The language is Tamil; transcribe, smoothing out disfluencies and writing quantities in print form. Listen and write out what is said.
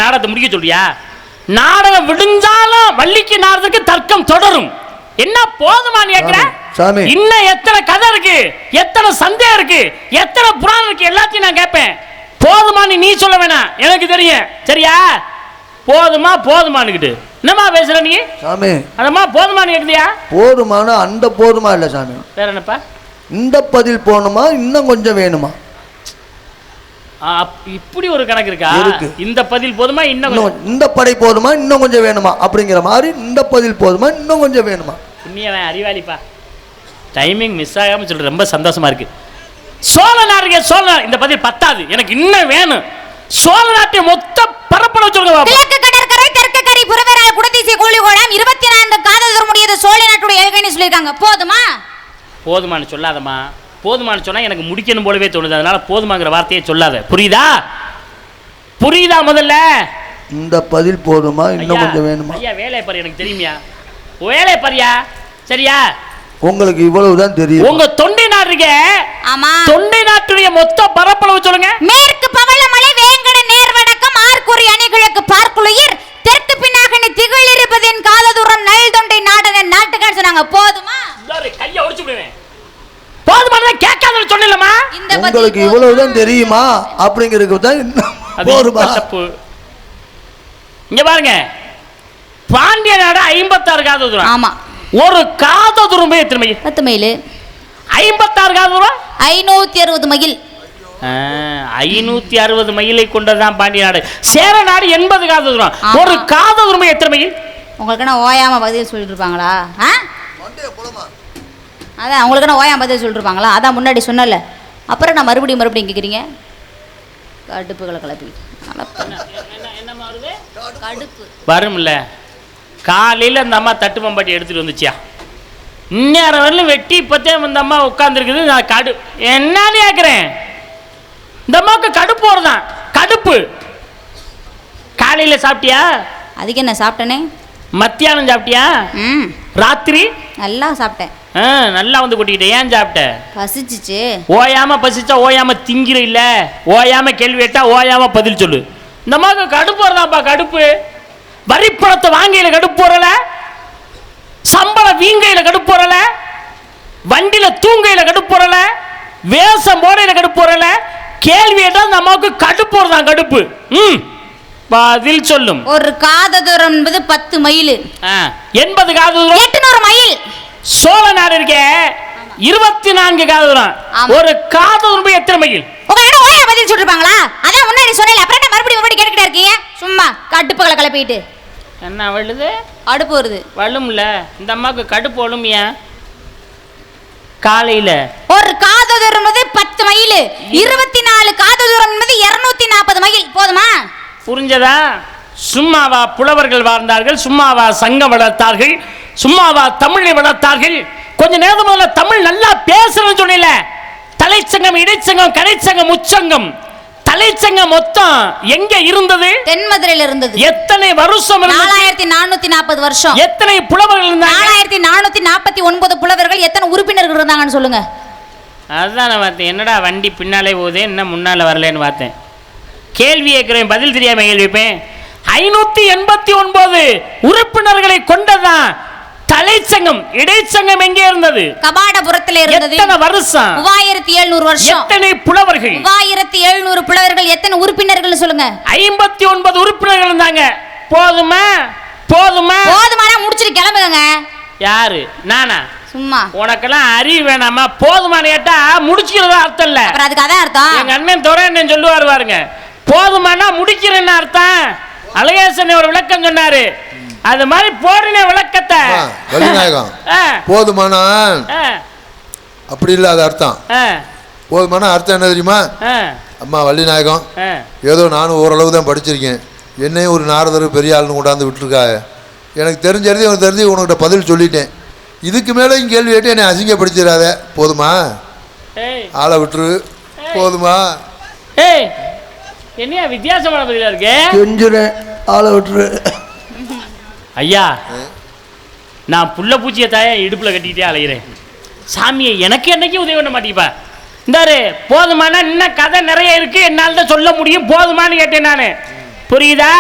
நாடகத்தை முடிக்க சொல்றியா? நாடகம் விடுஞ்சாலும் வள்ளிக்கு நாரதற்கு தர்க்கம் தொடரும். என்ன போதுமான்னு கேட்கிற? இன்னும் எத்தனை கதை இருக்கு, எத்தனை சந்தேகம் இருக்கு, எத்தனை புராணம் இருக்கு, எல்லாத்தையும் நான் கேட்பேன். போதுமான்னு நீ சொல்ல வேணாம், எனக்கு தெரியும். சரியா? போதுமா போதுமானுக்கிட்டு என்னமா பேசுற நீ? சாமி அதம்மா போதுமான்னு கேட்குதியா? போதுமான அந்த போதுமா இல்லை சாமி. வேற என்னப்பா? இந்த பதில் போகணுமா, இன்னும் கொஞ்சம் வேணுமா? இப்படி ஒரு கணக்கு இருக்கா? இந்த பதில் போதுமா, இன்னும் இந்த படை போதுமா, இன்னும் கொஞ்சம் வேணுமா அப்படிங்கிற மாதிரி இந்த பதில் போதுமா, இன்னும் கொஞ்சம் வேணுமா? புண்ணியவன் அறிவாளிப்பா. டைமிங் மிஸ் ஆகாம சொல்ற, ரொம்ப சந்தோஷமா இருக்கு. சோழ நாடு, சோழ இந்த பதில் பத்தாது, எனக்கு இன்னும் வேணும். சோழ நாட்டை மொத்த பரப்பளவு சொல்லுங்க. கிழக்கு கடற்கரை, தெற்கு கரை, புறவரால், குடதிசை, கோழிகோடம் 24 காதல் தரமுடியது சோழ நாட்டுடைய ஏகன்னு சொல்லியிருக்காங்க. போதுமா? போதுமான்னு சொல்லாதம்மா. போதுமான்னு சொன்னா எனக்கு முடிக்கணும் போலவே தோணுது. அதனால போதுமாங்கிற வார்த்தையை சொல்லாத. புரியுதா? புரியுதா? முதல்ல இந்த பதில் போதுமா, இன்னும் கொஞ்சம் வேணுமா? ஐயா வேலையை பாரு, எனக்கு தெரியுமியா? வேலையை பாரியா? சரியா? உங்களுக்கு இவ்வளவுதான் தெரியும். உங்க தொண்டை நாடு இருக்க, ஆமா, தொண்டை நாட்டுடைய மொத்த பரப்பளவு சொல்லுங்க. மேற்கு பவளமலை, வேங்கட, நேர்வடக்கம், ஆர்குறி, அணிகிழக்கு, பார்க்குளிர், தெற்கு பின்னாகனி, திகழ் இருப்பதின் காததூரம், நல் தொண்டை நாடன நாட்டுக்கான்னு சொன்னாங்க. போதுமா? கையை ஒடிச்சு விடுவேன். போதுமான கேட்காதன்னு சொன்னலமா? உங்களுக்கு இவ்வளவுதான் தெரியுமா அப்படிங்கிறது தான் போதுமா? இங்க பாருங்க, பாண்டிய நாடு 56 காத தூரம். ஆமா. ஒரு காத தூரம் எத்தனை மைல்? 10 மைல். 56 காத தூரம் 560 மைல். 560 மைலை கொண்டதான் பாண்டிய நாடு. சேர நாடு 80 காத தூரம். ஒரு காத தூரம் எத்தனை மைல்? உங்களுக்கு என்ன ஓயாம பதில் சொல்லிட்டு இருப்பாங்களா? அதான் அவங்களுக்கு என்ன ஓயாம பதில் சொல்லிட்டு இருப்பாங்களா? அதான் முன்னாடி சொன்னல, அப்புறம் நான் மறுபடியும் கேட்குறீங்க. கடுப்புகளை கிளப்பி கடுப்பு வரும்ல. காலையில் அந்த அம்மா தட்டு பம்பாட்டி எடுத்துகிட்டு வந்துச்சியா, இந்நேரம் வரலும் வெட்டி இப்போத்தே இந்த அம்மா உட்காந்துருக்குது. நான் என்னன்னு கேட்குறேன். இந்த அம்மாவுக்கு கடுப்பு வருதான். கடுப்பு. காலையில் சாப்பிட்டியா? அதுக்கு என்ன சாப்பிட்டேனே. மத்தியானம் சாப்பிட்டியா? ராத்திரி நல்லா சாப்பிட்டேன். நல்லா வந்து கொட்டிக்கிட்டே. ஏன் சாப்பிட்ட? பசிச்சிச்சு. ஓயாம பசிச்சா ஓயாம திங்கிற இல்ல, ஓயாம கேள்வி கேட்டா ஓயாம பதில் சொல்லு. இந்த மாதிரி கடுப்பு வரதாப்பா. கடுப்பு. வரிப்பணத்தை வாங்கையில கடுப்பு வரல, சம்பள வீங்கையில கடுப்பு வரல, வண்டியில தூங்கையில கடுப்பு வரல, வேஷம் போடையில கடுப்பு வரல. கேள்வி கேட்டா இந்த அம்மாவுக்கு கடுப்பு வரதான். கடுப்பு. பதில் சொல்லும். ஒரு காத தூரம் என்பது 10 மைல். 80 காத தூரம் 800 மைல். சோழ நாடு இருக்க 24 காத தூரம். ஒரு காத தூரம் எத்தனை மைல்? உங்க என்ன ஓயா பதில் சொல்லிருப்பாங்களா? அதான் முன்னாடி சொன்னல, அப்புறம் என்ன மறுபடியும் கேட்டுக்கிட்டே இருக்கீங்க? சும்மா கடுப்புகளை கிளப்பிட்டு என்ன வழுது? அடுப்பு வருது. வழும்ல. இந்த அம்மாவுக்கு கடுப்பு வழுமையா? காலையில ஒரு காத தூரம் 10 மைல், 24 காத தூரம் 240 மைல். போதுமா? புரிஞ்சதா? சும்மாவா புலவர்கள் வாழ்ந்தார்கள், சும்மாவா சங்கம் வளர்த்தார்கள், சும்மாவா தமிழை வளர்த்தார்கள். கொஞ்ச நேரம் முதல்ல தமிழ் நல்லா பேசுறேன்னு சொன்னீல. தலைச்சங்கம், இடைச்சங்கம், கடைச்சங்கம், முச்சங்கம், தலைச்சங்கம் மொத்தம் எங்க இருந்தது? தென்மதுரையில இருந்தது. எத்தனை வருஷம்? 4440 வருஷம். எத்தனை புலவர்கள் இருந்தாங்க? 4449 புலவர்கள். எத்தனை உறுப்பினர்கள் இருந்தாங்கன்னு சொல்லுங்க. அதுதான் நான் பார்த்தேன். என்னடா வண்டி பின்னாலே போகுது, என்ன முன்னால வரலன்னு பார்த்தேன். கேள்வி கேட்கிறேன், பதில் தெரியாம கேள்வி வைப்பேன். 589 உறுப்பினர்களை கொண்டதான் தலைச்சங்கம். இடைச்சங்கம் எங்கே இருந்தது? கபாடபுரத்தில் இருந்தது. எத்தனை வருஷம்? 3700 வருஷம். எத்தனை புலவர்கள்? 3700 புலவர்கள். எத்தனை உறுப்பினர்கள் சொல்லுங்க? 59 உறுப்பினர்கள் இருந்தாங்க. போதுமா? போதுமா? போதுமானா முடிச்சிட்டு கிளம்புங்க. யாரு? நானா? சும்மா. உனக்கெல்லாம் அறிவு வேணாமா? போதுமான கேட்டா முடிச்சுக்கிறதா அர்த்தம் இல்ல. அப்புறம் அதுக்கு அதான் அர்த்தம். எங்க அண்ணன் துறை சொல்லுவாரு பாருங்க, போதுமானா முடிக்கிறேன்னு அர்த்தம். அழகேசன் ஒரு விளக்கம் சொன்னாரு, அது மாதிரி போடுன விளக்கத்தை. போதுமானா அப்படி இல்ல, அது அர்த்தம். போதுமான அர்த்தம் என்ன தெரியுமா? அம்மா வள்ளிநாயகம், ஏதோ நானும் ஓரளவு தான் படிச்சிருக்கேன், என்னையும் ஒரு நாரதர் பெரிய ஆளுன்னு கொண்டாந்து விட்டுருக்காங்க. எனக்கு தெரிஞ்சது உனக்கு தெரிஞ்சு உனக்கிட்ட பதில் சொல்லிட்டேன். இதுக்கு மேலே இங்கே கேள்வி கேட்டு என்னை அசிங்கப்படுத்திடாத. போதுமா? ஆளை விட்டுரு. போதுமா? என்ன வித்தியாசமான பதிலா இருக்கு? கொஞ்சம் ஆளை விட்டுரு. ஐயா, நான் புள்ள பூச்சியை தாய இடுப்புல கட்டிக்கிட்டே அலைகிறேன். சாமியை எனக்கு என்னைக்கு உதவி பண்ண மாட்டேப்பா. இந்தாரு, போதுமானா இன்னும் கதை நிறைய இருக்கு, என்னால் தான் சொல்ல முடியும். போதுமானு கேட்டேன் நான். புரியுதா?